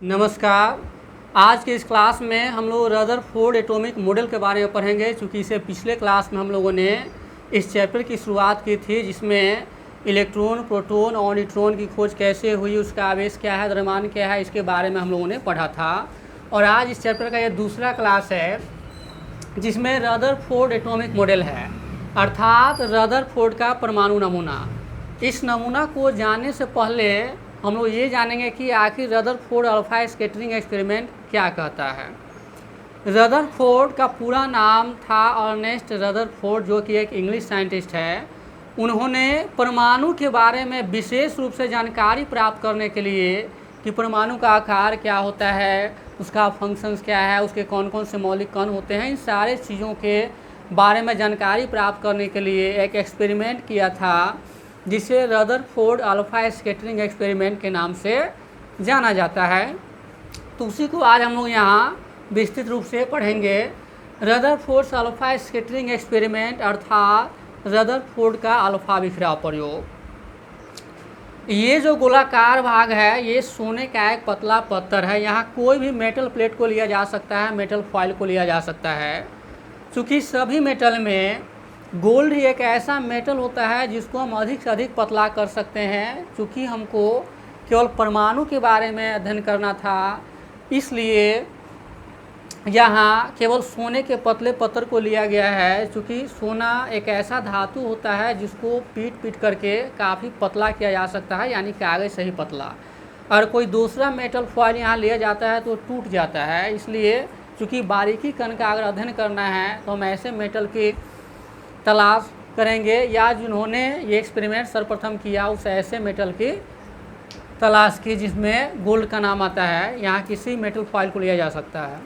नमस्कार। आज के इस क्लास में हम लोग रदरफोर्ड एटॉमिक मॉडल के बारे में पढ़ेंगे। चूँकि इसे पिछले क्लास में हम लोगों ने इस चैप्टर की शुरुआत की थी, जिसमें इलेक्ट्रॉन, प्रोटॉन और न्यूट्रॉन की खोज कैसे हुई, उसका आवेश क्या है, द्रव्यमान क्या है, इसके बारे में हम लोगों ने पढ़ा था। और आज इस चैप्टर का यह दूसरा क्लास है, जिसमें रदरफोर्ड एटॉमिक मॉडल है, अर्थात रदरफोर्ड का परमाणु नमूना। इस नमूना को जानने से पहले हम लोग ये जानेंगे कि आखिर रदरफोर्ड अल्फा स्कैटरिंग एक्सपेरिमेंट क्या कहता है। रदरफोर्ड का पूरा नाम था अर्नेस्ट रदरफोर्ड, जो कि एक इंग्लिश साइंटिस्ट है। उन्होंने परमाणु के बारे में विशेष रूप से जानकारी प्राप्त करने के लिए कि परमाणु का आकार क्या होता है, उसका फंक्शंस क्या है, उसके कौन कौन से मौलिक कण होते हैं, इन सारे चीज़ों के बारे में जानकारी प्राप्त करने के लिए एक एक्सपेरिमेंट किया था, जिसे रदरफोर्ड अल्फा स्कैटरिंग एक्सपेरिमेंट के नाम से जाना जाता है। तो उसी को आज हम लोग यहाँ विस्तृत रूप से पढ़ेंगे। रदरफोर्ड अल्फा स्कैटरिंग एक्सपेरिमेंट अर्थात रदरफोर्ड का अल्फा बिखराव प्रयोग। ये जो गोलाकार भाग है, ये सोने का एक पतला पत्थर है। यहाँ कोई भी मेटल प्लेट को लिया जा सकता है, मेटल फॉयल को लिया जा सकता है। चूँकि सभी मेटल में गोल्ड ही एक ऐसा मेटल होता है जिसको हम अधिक से अधिक पतला कर सकते हैं। चूँकि हमको केवल परमाणु के बारे में अध्ययन करना था, इसलिए यहाँ केवल सोने के पतले पत्थर को लिया गया है। चूँकि सोना एक ऐसा धातु होता है जिसको पीट करके काफ़ी पतला किया जा सकता है, यानी कागज़ से ही पतला। और कोई दूसरा मेटल फॉयल यहाँ लिया जाता है तो टूट जाता है। इसलिए चूँकि बारीकी कण का अगर अध्ययन करना है तो हम ऐसे मेटल की तलाश करेंगे, या जिन्होंने ये एक्सपेरिमेंट सर्वप्रथम किया उस ऐसे मेटल की तलाश की जिसमें गोल्ड का नाम आता है। यहाँ किसी मेटल फॉयल को लिया जा सकता है।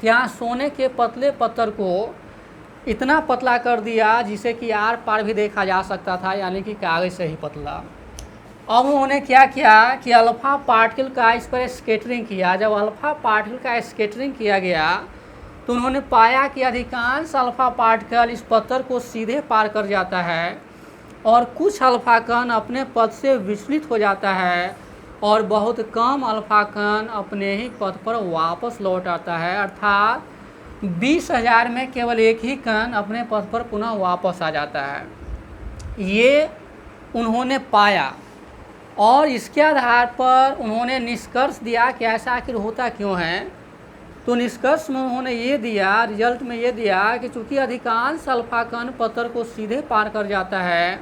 यहाँ सोने के पतले पत्थर को इतना पतला कर दिया जिसे कि आर पार भी देखा जा सकता था, यानी कि कागज़ से ही पतला। अब उन्होंने क्या किया कि अल्फा पार्टिकल का इस पर स्कैटरिंग किया। जब अल्फा पार्टिकल का स्कैटरिंग किया गया तो उन्होंने पाया कि अधिकांश अल्फा पार्टिकल इस पत्थर को सीधे पार कर जाता है, और कुछ अल्फा कण अपने पथ से विचलित हो जाता है, और बहुत कम अल्फा कण अपने ही पथ पर वापस लौट आता है। अर्थात 20,000 में केवल एक ही कण अपने पथ पर पुनः वापस आ जाता है। ये उन्होंने पाया, और इसके आधार पर उन्होंने निष्कर्ष दिया कि ऐसा आखिर होता क्यों है। तो निष्कर्ष में उन्होंने ये दिया, रिजल्ट में ये दिया कि चूँकि अधिकांश अल्फा कण पत्थर को सीधे पार कर जाता है,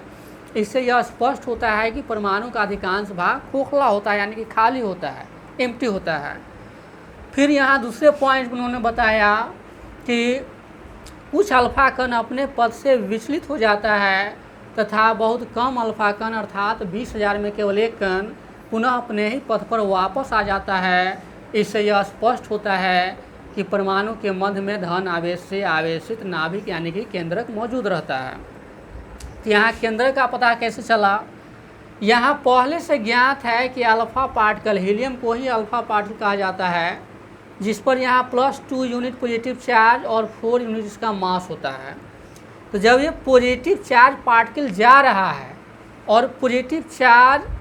इससे यह स्पष्ट होता है कि परमाणु का अधिकांश भाग खोखला होता है, यानी कि खाली होता है, एम्प्टी होता है। फिर यहाँ दूसरे पॉइंट उन्होंने बताया कि कुछ अल्फा कण अपने पथ से विचलित हो जाता है, तथा बहुत कम अल्फा कण अर्थात 20,000 में केवल एक कण पुनः अपने ही पथ पर वापस आ जाता है। इससे यह स्पष्ट होता है कि परमाणु के मध्य में धन आवेश से आवेशित नाभिक यानी कि केंद्रक मौजूद रहता है। तो यहाँ केंद्रक का पता कैसे चला? यहाँ पहले से ज्ञात है कि अल्फा पार्टिकल, हीलियम को ही अल्फा पार्टिकल कहा जाता है, जिस पर यहाँ +2 यूनिट पॉजिटिव चार्ज और 4 यूनिट इसका मास होता है। तो जब ये पॉजिटिव चार्ज पार्टिकल जा रहा है और पॉजिटिव चार्ज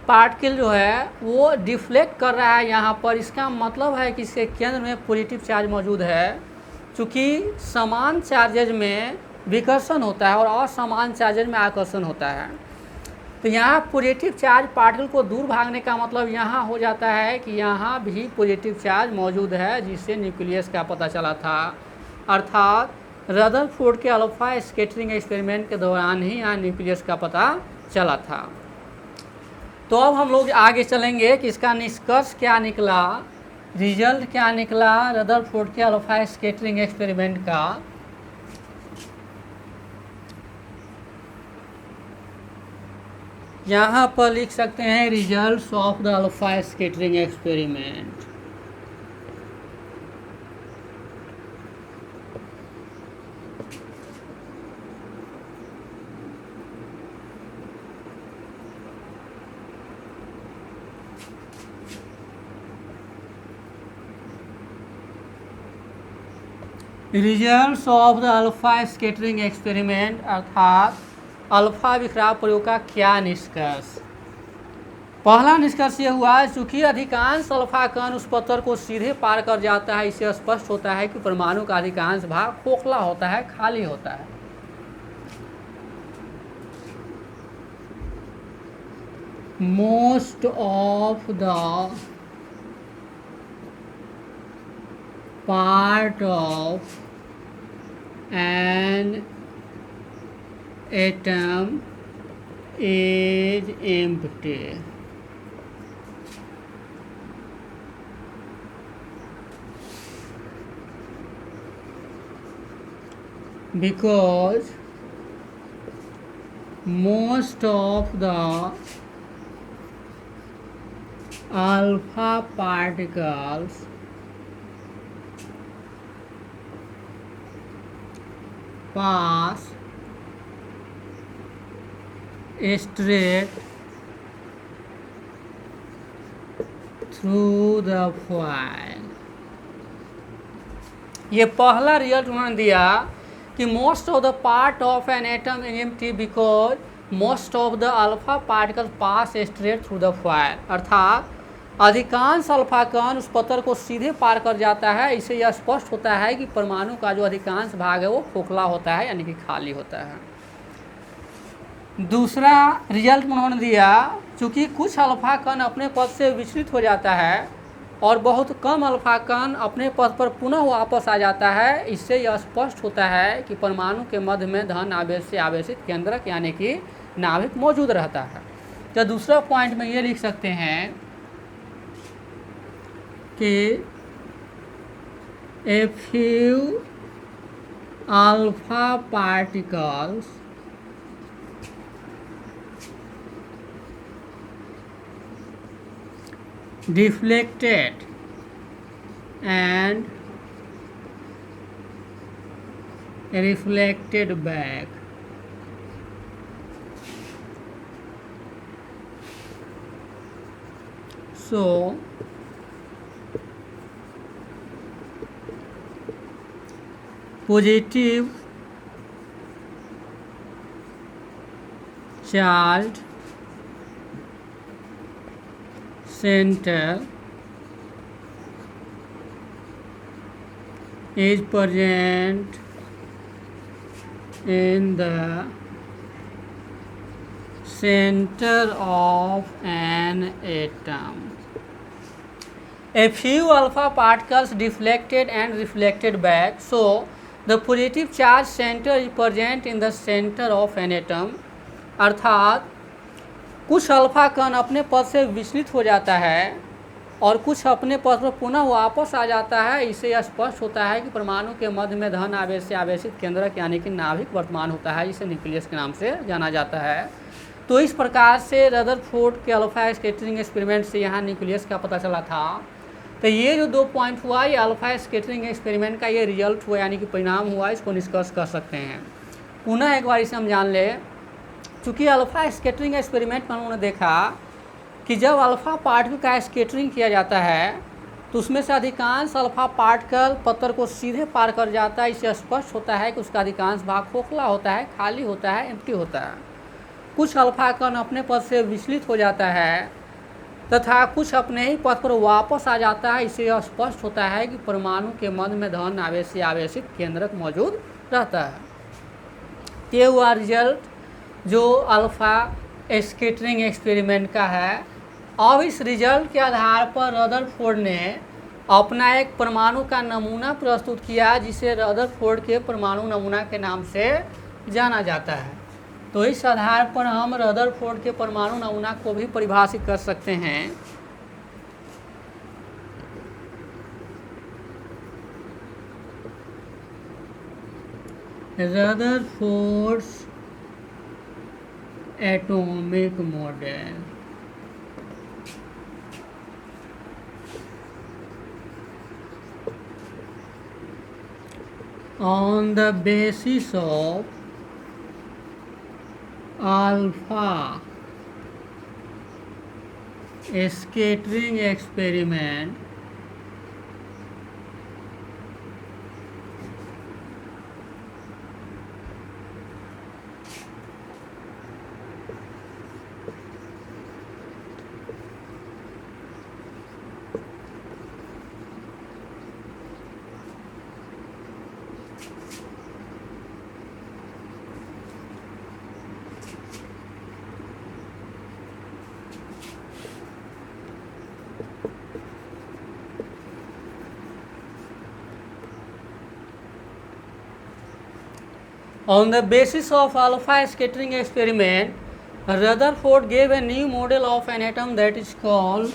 पार्टिकल जो है वो डिफ्लेक्ट कर रहा है यहाँ पर, इसका मतलब है कि इसके केंद्र में पॉजिटिव चार्ज मौजूद है। चूँकि समान चार्जेज में विकर्षण होता है और असमान चार्जेज में आकर्षण होता है, तो यहाँ पॉजिटिव चार्ज पार्टिकल को दूर भागने का मतलब यहाँ हो जाता है कि यहाँ भी पॉजिटिव चार्ज मौजूद है, जिससे न्यूक्लियस का पता चला था। अर्थात रदरफोर्ड के अल्फा स्कैटरिंग एक्सपेरिमेंट के दौरान ही यहाँ न्यूक्लियस का पता चला था। तो अब हम लोग आगे चलेंगे कि इसका निष्कर्ष क्या निकला, रिजल्ट क्या निकला रदरफोर्ड के अल्फा स्कैटरिंग एक्सपेरिमेंट का। यहाँ पर लिख सकते हैं results of the alpha scattering experiment. Results of the alpha scattering experiment अर्थात अल्फा बिखराव प्रयोग का क्या निष्कर्ष। पहला निष्कर्ष ये हुआ चूंकि अधिकांश अल्फा कण उस पत्थर को सीधे पार कर जाता है, इससे स्पष्ट होता है कि परमाणु का अधिकांश भाग खोखला होता है, खाली होता है। Most of the part of an atom is empty. Because most of the alpha particles pass straight through the foil। ये पहला रिजल्ट उन्होंने दिया कि most of the part of an atom in empty because most of the alpha particle pass straight through the foil, अर्थात अधिकांश alpha कण उस पत्थर को सीधे पार कर जाता है। इससे यह स्पष्ट होता है कि परमाणु का जो अधिकांश भाग है वो खोखला होता है, यानी कि खाली होता है। दूसरा रिजल्ट उन्होंने दिया चूँकि कुछ अल्फा कण अपने पथ से विचलित हो जाता है और बहुत कम अल्फा कण अपने पथ पर पुनः वापस आ जाता है। इससे यह स्पष्ट होता है कि परमाणु के मध्य में धन आवेश से आवेशित केंद्रक यानी कि नाभिक मौजूद रहता है। तो दूसरा पॉइंट में ये लिख सकते हैं कि a few alpha particles deflected and reflected back। So positive charged center is present in the center of an atom। A few alpha particles deflected and reflected back, so the positive charge center is present in the center of an atom। अर्थात कुछ alpha कण अपने पथ से विचलित हो जाता है और कुछ अपने पथ पर पुनः वापस आ जाता है। इससे यह स्पष्ट होता है कि परमाणु के मध्य में धन आवेश से आवेशित केंद्रक यानी कि नाभिक वर्तमान होता है, जिसे न्यूक्लियस के नाम से जाना जाता है। तो इस प्रकार से रदरफोर्ड के अल्फा स्कैटरिंग एक्सपेरिमेंट से यहाँ न्यूक्लियस का पता चला था। तो ये जो 2 पॉइंट हुआ, ये अल्फा स्कैटरिंग एक्सपेरिमेंट का ये रिजल्ट हुआ, यानी कि परिणाम हुआ, इसको निष्कर्ष कर सकते हैं। पुनः एक बार इसे हम जान लें। चूँकि अल्फा स्कैटरिंग एक्सपेरिमेंट में उन्होंने देखा कि जब अल्फा पार्टिकल का स्कैटरिंग किया जाता है तो उसमें से अधिकांश अल्फा पार्टिकल पत्थर को सीधे पार कर जाता है। इससे स्पष्ट होता है कि उसका अधिकांश भाग खोखला होता है, खाली होता है, एम्प्टी होता है। कुछ अल्फा कण अपने पथ से विचलित हो जाता है तथा कुछ अपने ही पथ पर वापस आ जाता है। इससे यह स्पष्ट होता है कि परमाणु के मध्य में धन आवेश से आवेशित केंद्रक मौजूद रहता है। ये हुआ रिजल्ट जो अल्फा स्कैटरिंग एक्सपेरिमेंट का है। अब इस रिजल्ट के आधार पर रदरफोर्ड ने अपना एक परमाणु का नमूना प्रस्तुत किया, जिसे रदरफोर्ड के परमाणु नमूना के नाम से जाना जाता है। तो इस आधार पर हम रदरफोर्ड के परमाणु नमूना को भी परिभाषित कर सकते हैं। Rutherford's atomic model। On the basis of alpha scattering experiment, On the basis of alpha scattering experiment, Rutherford gave a new model of an atom that is called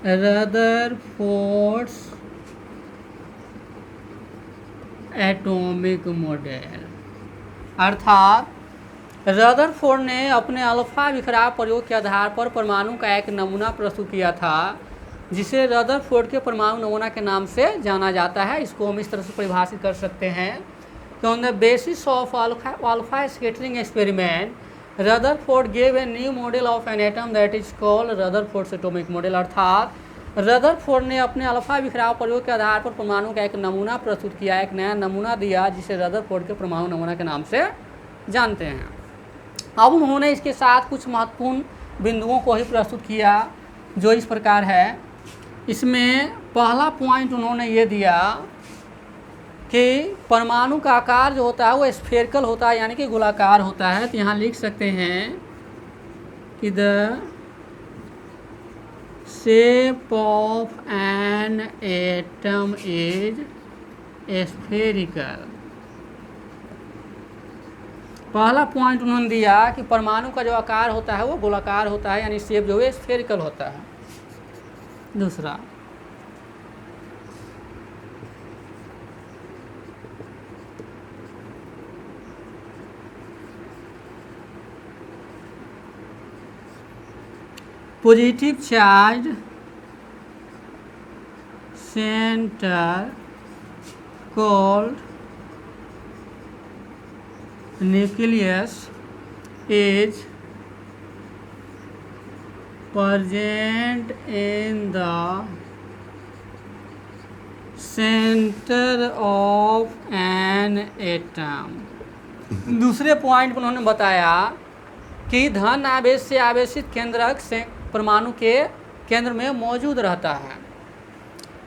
Rutherford's atomic model. अर्थात Rutherford ने अपने alpha विखराव प्रयोग के आधार पर परमाणु का एक नमूना प्रस्तुत किया था, जिसे रदरफोर्ड के परमाणु नमूना के नाम से जाना जाता है। इसको हम इस तरह से परिभाषित कर सकते हैं कि on the basis of alpha scattering experiment Rutherford gave a new model of an atom that is called Rutherford's atomic model. अर्थात रदरफोर्ड ने अपने अल्फा विखराव प्रयोग के आधार पर परमाणु का एक नमूना प्रस्तुत किया, एक नया नमूना दिया, जिसे रदरफोर्ड के परमाणु नमूना के नाम से जानते हैं। अब उन्होंने इसके साथ कुछ महत्वपूर्ण बिंदुओं को ही प्रस्तुत किया, जो इस प्रकार है। इसमें पहला पॉइंट उन्होंने ये दिया कि परमाणु का आकार जो होता है वो स्फेरिकल होता है, यानी कि गोलाकार होता है। तो यहाँ लिख सकते हैं कि the shape of an atom is spherical। पहला पॉइंट उन्होंने दिया कि परमाणु का जो आकार होता है वो गोलाकार होता है, यानी शेप जो है स्फेरिकल होता है। दूसरा, positive charge centre called nucleus is present in the center of an atom। दूसरे पॉइंट पर उन्होंने बताया कि धन आवेश से आवेशित केंद्रक से परमाणु के केंद्र में मौजूद रहता है।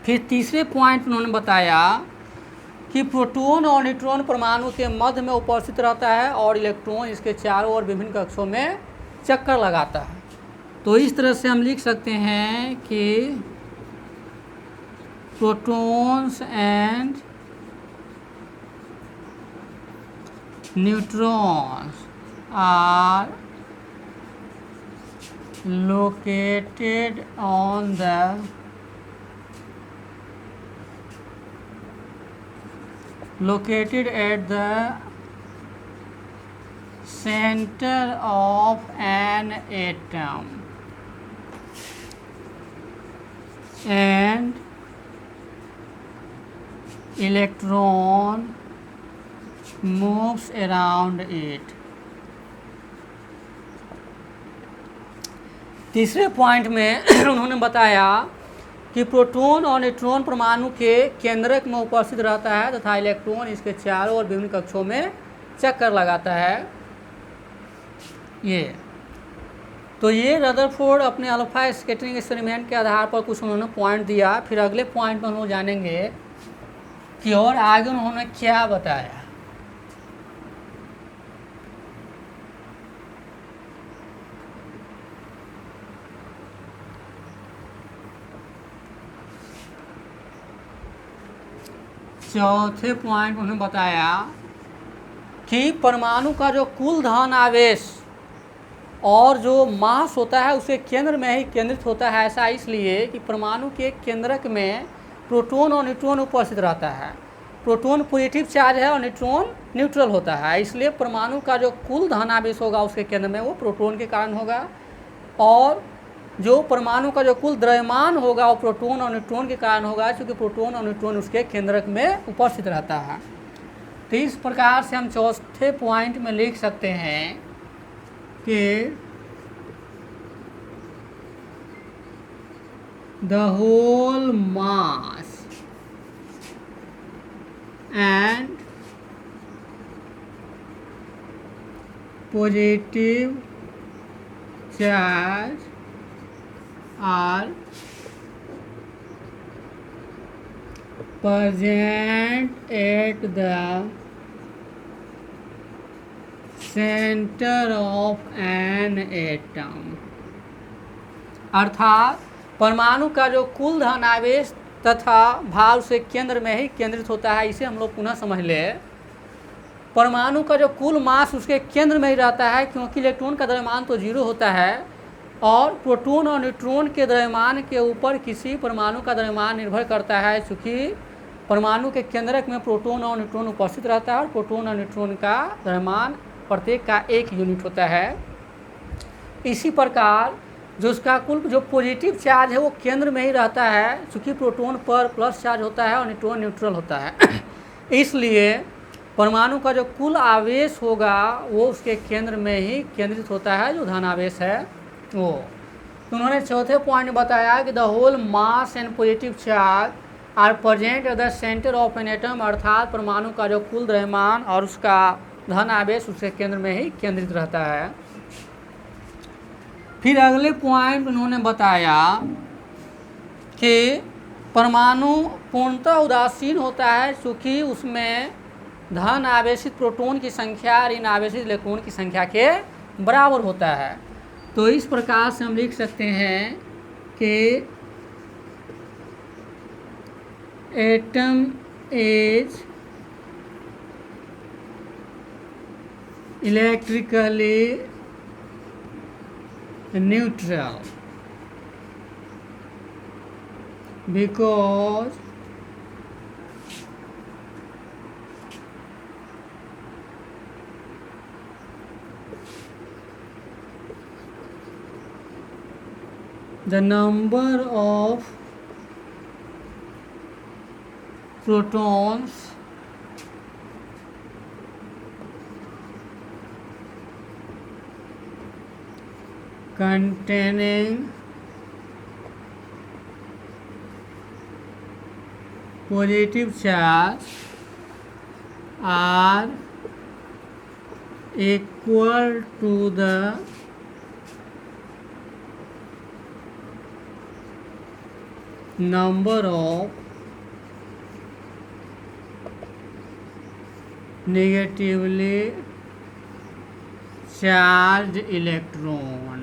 फिर तीसरे पॉइंट उन्होंने बताया कि प्रोटॉन और न्यूट्रॉन परमाणु के मध्य में उपस्थित रहता है और इलेक्ट्रॉन इसके चारों ओर विभिन्न कक्षों में चक्कर लगाता है। तो इस तरह से हम लिख सकते हैं कि protons and neutrons are located at the center of an atom and electron moves around it। तीसरे पॉइंट में उन्होंने बताया कि प्रोटॉन और न्यूट्रॉन परमाणु के केंद्रक में उपस्थित रहता है तथा इलेक्ट्रॉन इसके चारों ओर विभिन्न कक्षों में चक्कर लगाता है। ये रदरफोर्ड अपने अल्फा स्कैटरिंग एक्सपेरिमेंट के आधार पर कुछ उन्होंने पॉइंट दिया। फिर अगले पॉइंट में हम लोग जानेंगे कि और आगे उन्होंने क्या बताया। चौथे पॉइंट उन्होंने बताया कि परमाणु का जो कुल धन आवेश और जो मास होता है उसे केंद्र में ही केंद्रित होता है। ऐसा इसलिए कि परमाणु के केंद्रक में प्रोटॉन और न्यूट्रॉन उपस्थित रहता है। प्रोटॉन पॉजिटिव चार्ज है और न्यूट्रॉन न्यूट्रल होता है, इसलिए परमाणु का जो कुल धन आवेश होगा उसके केंद्र में वो प्रोटॉन के कारण होगा, और जो परमाणु का जो कुल द्रव्यमान होगा वो प्रोटॉन और न्यूट्रॉन के कारण होगा, क्योंकि प्रोटॉन और न्यूट्रॉन उसके केंद्रक में उपस्थित रहता है। तो इस प्रकार से हम चौथे पॉइंट में लिख सकते हैं कि the whole mass and positive charge are present at the center of an atom। अर्थात परमाणु का जो कुल धन आवेश तथा भार उसके केंद्र में ही केंद्रित होता है। इसे हम लोग पुनः समझ ले, परमाणु का जो कुल मास उसके केंद्र में ही रहता है, क्योंकि इलेक्ट्रॉन का द्रव्यमान तो 0 होता है और प्रोटॉन और न्यूट्रॉन के द्रव्यमान के ऊपर किसी परमाणु का द्रव्यमान निर्भर करता है, चूँकि परमाणु के केंद्रक में प्रोटॉन और न्यूट्रॉन उपस्थित रहता है और प्रोटॉन और न्यूट्रॉन का द्रव्यमान प्रत्येक का 1 यूनिट होता है। इसी प्रकार जो उसका कुल जो पॉजिटिव चार्ज है वो केंद्र में ही रहता है, चूँकि प्रोटॉन पर प्लस चार्ज होता है और न्यूट्रॉन न्यूट्रल होता है। इसलिए परमाणु का जो कुल आवेश होगा वो उसके केंद्र में ही केंद्रित होता है, जो धन आवेश है वो। तो उन्होंने चौथे पॉइंट बताया कि the whole mass and positive charge are present at the centre of an atom, अर्थात परमाणु का जो कुल द्रव्यमान और उसका धन आवेश उसके केंद्र में ही केंद्रित रहता है। फिर अगले पॉइंट उन्होंने बताया कि परमाणु पूर्णतः उदासीन होता है, क्योंकि उसमें धन आवेशित प्रोटॉन की संख्या ऋण आवेशित इलेक्ट्रॉन की संख्या के बराबर होता है। तो इस प्रकार से हम लिख सकते हैं कि atom is electrically neutral because the number of protons containing positive charge are equal to the number of negatively charged electron।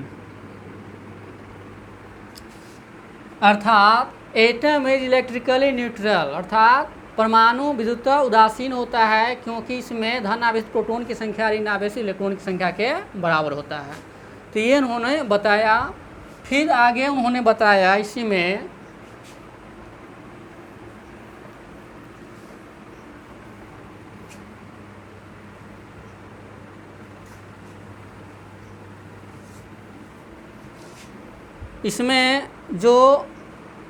अर्थात एटम इज इलेक्ट्रिकली न्यूट्रल, अर्थात परमाणु विद्युतः उदासीन होता है, क्योंकि इसमें धन आवेशित प्रोटॉन की संख्या ऋण आवेशित इलेक्ट्रॉन की संख्या के बराबर होता है। तो ये उन्होंने बताया। फिर आगे उन्होंने बताया इसी में इसमें जो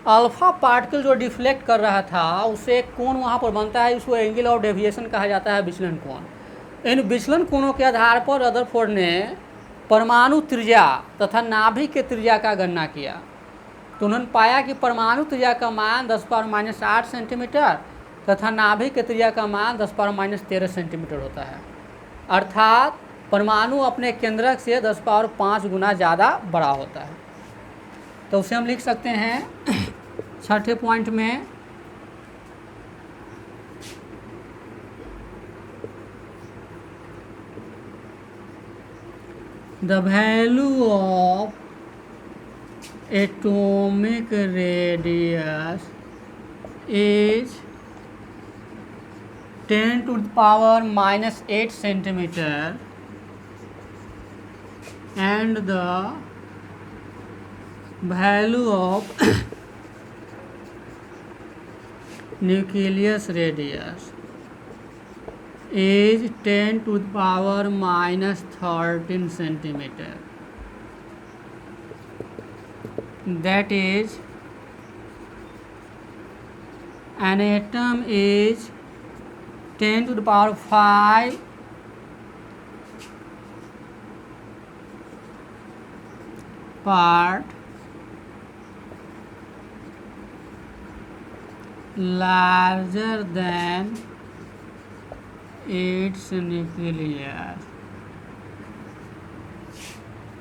अल्फा पार्टिकल जो डिफ्लेक्ट कर रहा था उसे एक कोण वहाँ पर बनता है, उसको एंगल ऑफ डेविएशन कहा जाता है, विचलन कोण। इन विचलन कोणों के आधार पर रदरफोर्ड ने परमाणु त्रिज्या तथा नाभिक के त्रिज्या का गणना किया। तो उन्होंने पाया कि परमाणु त्रिज्या का मान 10⁻⁸ सेंटीमीटर तथा नाभिक के त्रिज्या का मान 10⁻13 सेंटीमीटर होता है। अर्थात परमाणु अपने केंद्रक से 10⁵ गुना ज़्यादा बड़ा होता है। तो उसे हम लिख सकते हैं छठे पॉइंट में the value of atomic radius is 10⁻⁸ centimetre and the value of nucleus radius is 10⁻⁻13 centimeter. That is, an atom is 10⁵ part larger than its nucleus।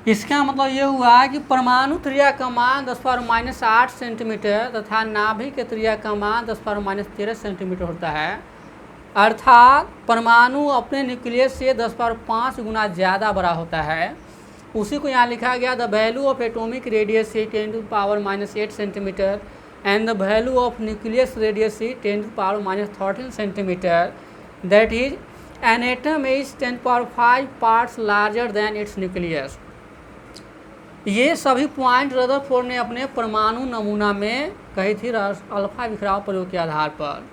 इसका मतलब ये हुआ कि परमाणु त्रिज्या का मान 10⁻⁸ सेंटीमीटर तथा नाभिक के त्रिज्या का मान 10⁻13 सेंटीमीटर होता है। अर्थात परमाणु अपने न्यूक्लियस से 10⁵ गुना ज़्यादा बड़ा होता है। उसी को यहाँ लिखा गया the value of atomic radius से 10⁻⁸ centimetre and the value of nucleus radius is 10 to the power minus 13 centimeter. That is, an atom is 10 to the power 5 parts larger than its nucleus. ये सभी point Rutherford ने अपने परमाणु नमूना में कही थी अल्फा बिखराव प्रयोग के आधार पर।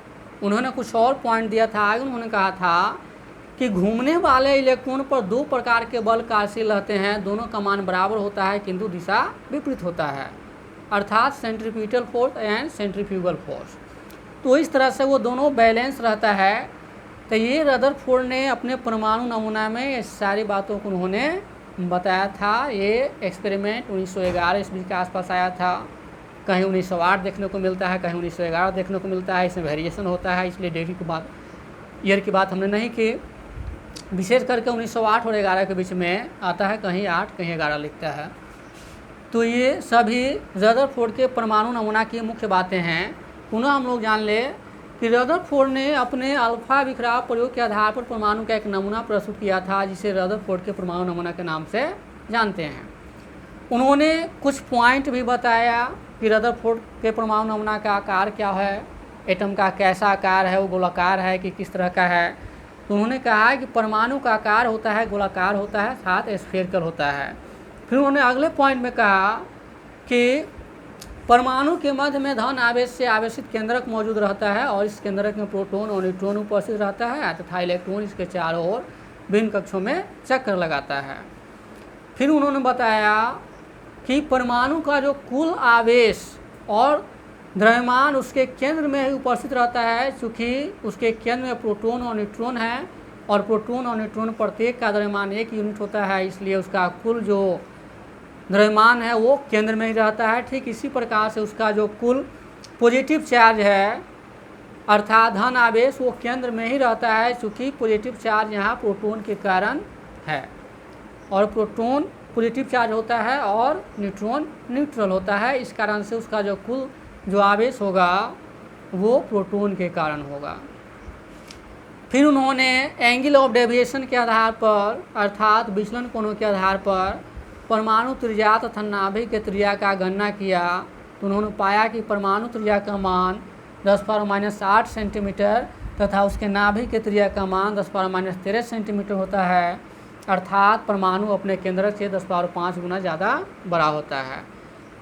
उन्होंने कुछ और पॉइंट दिया था। उन्होंने कहा था कि घूमने वाले इलेक्ट्रॉन पर दो प्रकार के बल कार्यशील रहते हैं, दोनों का मान बराबर होता है किंतु दिशा विपरीत होता है, अर्थात centripetal force and centrifugal force. तो इस तरह से वो दोनों बैलेंस रहता है। तो ये रदरफोर्ड ने अपने परमाणु नमूना में ये सारी बातों को उन्होंने बताया था। ये एक्सपेरिमेंट 1911 ईस्वी के आसपास आया था। कहीं 1908 देखने को मिलता है, कहीं 1911 देखने को मिलता है। इसमें वेरिएशन होता है, इसलिए डेट की बात, ईयर की बात हमने नहीं की। विशेष करके 1908 और 11 के बीच में आता है, कहीं 8 कहीं 11 लिखता है। तो ये सभी रदरफोर्ड के परमाणु नमूना की मुख्य बातें हैं। पुनः हम लोग जान ले कि रदरफोर्ड ने अपने अल्फा बिखराव प्रयोग के आधार पर परमाणु का एक नमूना प्रस्तुत किया था, जिसे रदरफोर्ड के परमाणु नमूना के नाम से जानते हैं। उन्होंने कुछ पॉइंट भी बताया कि रदरफोर्ड के परमाणु नमूना का आकार क्या है, एटम का कैसा आकार है, वो गोलाकार है कि किस तरह का है। तो उन्होंने कहा कि परमाणु का आकार होता है गोलाकार होता है, साथ स्फेरिकल होता है। फिर उन्होंने अगले पॉइंट में कहा कि परमाणु के मध्य में धन आवेश से आवेशित केंद्रक मौजूद रहता है और इस केंद्रक में प्रोटॉन और न्यूट्रॉन उपस्थित रहता है तथा इलेक्ट्रॉन इसके चारों ओर विभिन्न कक्षों में चक्कर लगाता है। फिर उन्होंने बताया कि परमाणु का जो कुल आवेश और द्रव्यमान उसके केंद्र में ही उपस्थित रहता है, चूँकि उसके केंद्र में प्रोटॉन और न्यूट्रॉन है और प्रोटॉन और न्यूट्रॉन प्रत्येक का द्रव्यमान 1 यूनिट होता है, इसलिए उसका कुल जो द्रव्यमान है वो केंद्र में ही रहता है। ठीक इसी प्रकार से उसका जो कुल पॉजिटिव चार्ज है अर्थात धन आवेश वो केंद्र में ही रहता है, चूँकि पॉजिटिव चार्ज यहाँ प्रोटॉन के कारण है और प्रोटॉन पॉजिटिव चार्ज होता है और न्यूट्रॉन न्यूट्रल होता है। इस कारण से उसका जो कुल जो आवेश होगा वो प्रोटॉन के कारण होगा। फिर उन्होंने एंगल ऑफ डेविएशन के आधार पर अर्थात विचलन कोणों के आधार पर परमाणु त्रिज्या तथा नाभिक के त्रिज्या का गणना किया। तो उन्होंने पाया कि परमाणु त्रिज्या का मान 10⁻⁸ सेंटीमीटर तथा उसके नाभिक के त्रिज्या का मान 10⁻13 सेंटीमीटर होता है, अर्थात परमाणु अपने केंद्र से 10⁵ गुना ज़्यादा बड़ा होता है।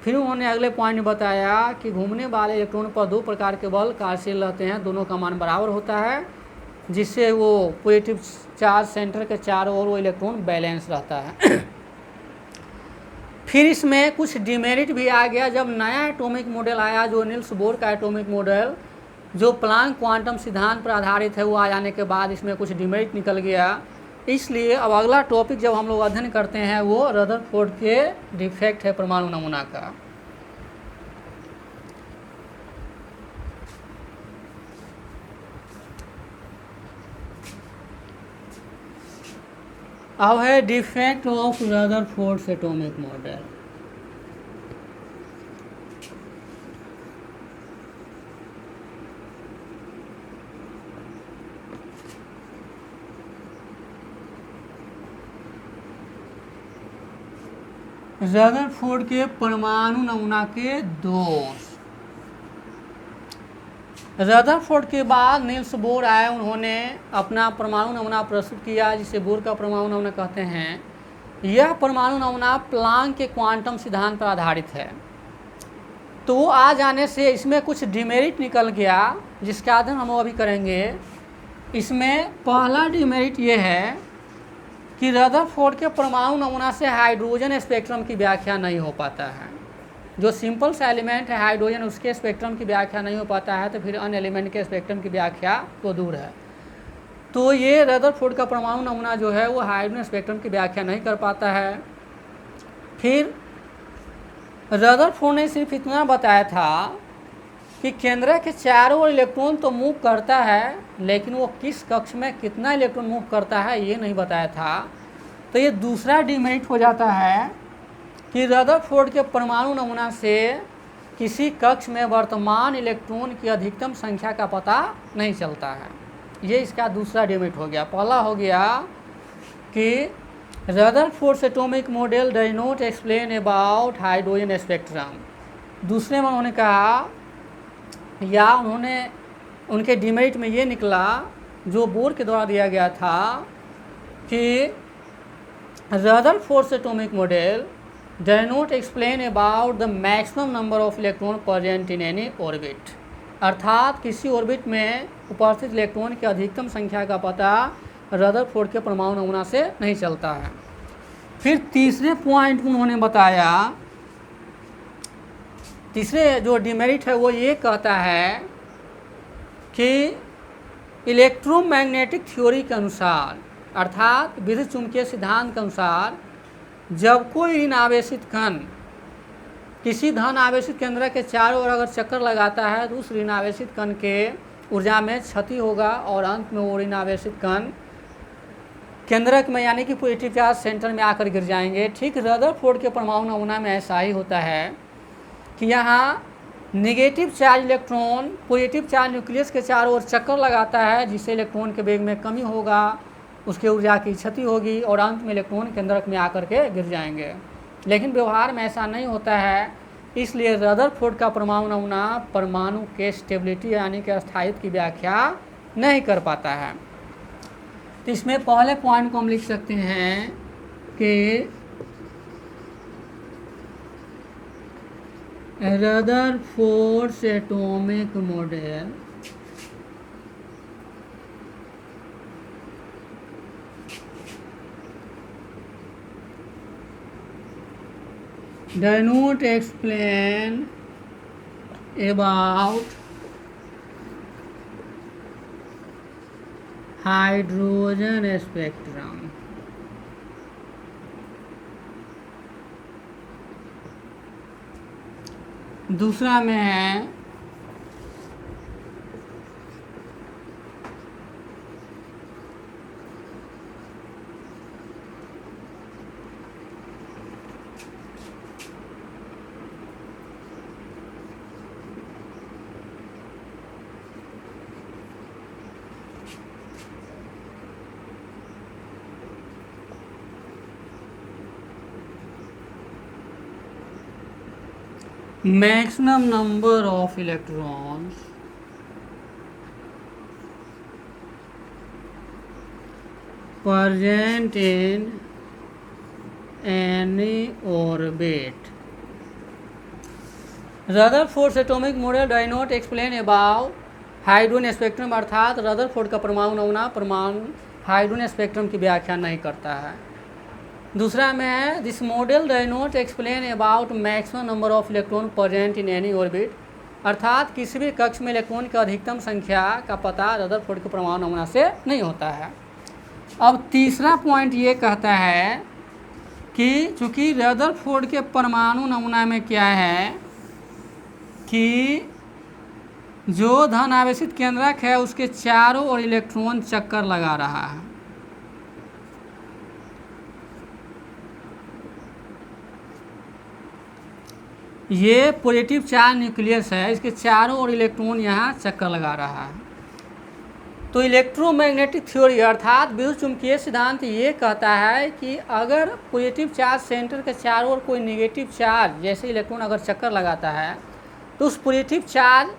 फिर उन्होंने अगले पॉइंट में बताया कि घूमने वाले इलेक्ट्रॉन पर दो प्रकार के बल कार्यशील रहते हैं, दोनों का मान बराबर होता है, जिससे वो पॉजिटिव चार्ज सेंटर के चारों ओर वो इलेक्ट्रॉन बैलेंस रहता है। फिर इसमें कुछ डिमेरिट भी आ गया। जब नया एटॉमिक मॉडल आया जो नील्स बोर का एटॉमिक मॉडल जो प्लांक क्वांटम सिद्धांत पर आधारित है, वो आ जाने के बाद इसमें कुछ डिमेरिट निकल गया। इसलिए अब अगला टॉपिक जब हम लोग अध्ययन करते हैं वो रदरफोर्ड के डिफेक्ट है परमाणु नमूना का। अब है defect of Rutherford atomic model. Rutherford के परमाणु नमूना के दोष। रदरफोर्ड के बाद नील्स बोर आए, उन्होंने अपना परमाणु नमूना प्रस्तुत किया जिसे बोर का परमाणु नमूना कहते हैं। यह परमाणु नमूना प्लांक के क्वांटम सिद्धांत पर आधारित है। तो वो आ जाने से इसमें कुछ डिमेरिट निकल गया जिसका अध्ययन हम अभी करेंगे। इसमें पहला डिमेरिट ये है कि रदरफोर्ड के परमाणु नमूना से हाइड्रोजन स्पेक्ट्रम की व्याख्या नहीं हो पाता है। जो सिंपल सा एलिमेंट है हाइड्रोजन उसके स्पेक्ट्रम की व्याख्या नहीं हो पाता है, तो फिर अन्य एलिमेंट के स्पेक्ट्रम की व्याख्या तो दूर है। तो ये रदरफोर्ड का परमाणु नमूना जो है वो हाइड्रोजन स्पेक्ट्रम की व्याख्या नहीं कर पाता है। फिर रदरफोर्ड ने सिर्फ इतना बताया था कि केंद्र के चारों ओर इलेक्ट्रॉन तो मूव करता है, लेकिन वो किस कक्ष में कितना इलेक्ट्रॉन मूव करता है ये नहीं बताया था। तो ये दूसरा डिमेरिट हो जाता है कि रदरफोर्ड के परमाणु नमूना से किसी कक्ष में वर्तमान इलेक्ट्रॉन की अधिकतम संख्या का पता नहीं चलता है। ये इसका दूसरा डिमेरिट हो गया। पहला हो गया कि Rutherford atomic model does not explain about hydrogen spectrum. दूसरे में उन्होंने कहा या उनके डिमेरिट में ये निकला जो बोर के द्वारा दिया गया था कि Rutherford atomic model does not explain about the maximum number of electron present in any orbit, अर्थात किसी ऑर्बिट में उपस्थित इलेक्ट्रॉन की अधिकतम संख्या का पता रदरफोर्ड के परमाणु नमूना से नहीं चलता है। फिर तीसरे पॉइंट उन्होंने बताया, तीसरे जो डिमेरिट है वो ये कहता है कि इलेक्ट्रोमैग्नेटिक थ्योरी के अनुसार, अर्थात विद्युत चुंबकीय सिद्धांत के अनुसार, जब कोई ऋण आवेशित कण किसी धन आवेशित केंद्र के चारों ओर अगर चक्कर लगाता है तो उस ऋण आवेशित कण के ऊर्जा में क्षति होगा और अंत में वो ऋण आवेशित कण केंद्रक में यानी कि पॉजिटिव चार्ज सेंटर में आकर गिर जाएंगे। ठीक रदरफोर्ड के परमाणु नमूना में ऐसा ही होता है कि यहाँ negative charge electron positive charge nucleus के चारों ओर चक्कर लगाता है, जिससे इलेक्ट्रॉन के वेग में कमी होगा, उसके ऊर्जा की क्षति होगी और अंत में इलेक्ट्रॉन केंद्रक में आकर के गिर जाएंगे। लेकिन व्यवहार में ऐसा नहीं होता है, इसलिए रदरफोर्ड का परमाणु नमूना परमाणु के स्टेबिलिटी यानी कि अस्थायित्व की व्याख्या नहीं कर पाता है। तो इसमें पहले पॉइंट को हम लिख सकते हैं कि Rutherford atomic model does not explain about hydrogen spectrum. दूसरा में है maximum number of electrons present in any orbit। Rutherford atomic model does not explain about hydrogen spectrum, अर्थात रदरफोर्ड का परमाणु नमूना परमाणु हाइड्रोजन स्पेक्ट्रम की व्याख्या नहीं करता है। दूसरा में है this model does not explain about maximum number of electron present in any orbit, अर्थात किसी भी कक्ष में इलेक्ट्रॉन की अधिकतम संख्या का पता रदरफोर्ड के परमाणु नमूना से नहीं होता है। अब तीसरा पॉइंट ये कहता है कि चूँकि रदरफोर्ड के परमाणु नमूना में क्या है कि जो धन आवेशित केंद्रक है उसके चारों ओर इलेक्ट्रॉन चक्कर लगा रहा है। ये पॉजिटिव चार्ज न्यूक्लियस है, इसके चारों ओर इलेक्ट्रॉन यहाँ चक्कर लगा रहा है। तो इलेक्ट्रोमैग्नेटिक थ्योरी अर्थात विद्युत चुंबकीय सिद्धांत ये कहता है कि अगर पॉजिटिव चार्ज सेंटर के चारों ओर कोई नेगेटिव चार्ज जैसे इलेक्ट्रॉन अगर चक्कर लगाता है तो उस positive charge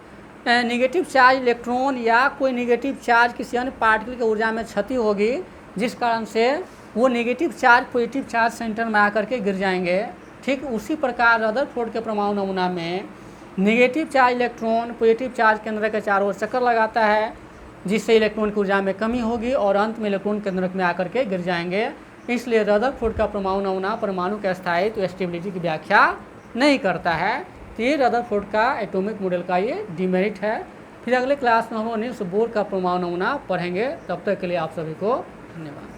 negative charge electron या कोई नेगेटिव चार्ज किसी अन्य पार्टिकल की ऊर्जा में क्षति होगी, जिस कारण से वो negative charge positive charge centre में आकर के गिर जाएंगे। ठीक उसी प्रकार रदरफोर्ड के परमाणु नमूना में negative charge electron positive charge केंद्र के चारों ओर चक्कर लगाता है, जिससे इलेक्ट्रॉन की ऊर्जा में कमी होगी और अंत में इलेक्ट्रॉन केंद्रक में आकर के गिर जाएंगे। इसलिए रदरफोर्ड का परमाणु नमूना परमाणु के स्थायित्व स्टेबिलिटी की व्याख्या नहीं करता है। तो ये रदरफोर्ड का एटॉमिक मॉडल का ये डिमेरिट है। फिर अगले क्लास में हम नील्स बोर का परमाणु नमूना पढ़ेंगे। तब तक के लिए आप सभी को धन्यवाद।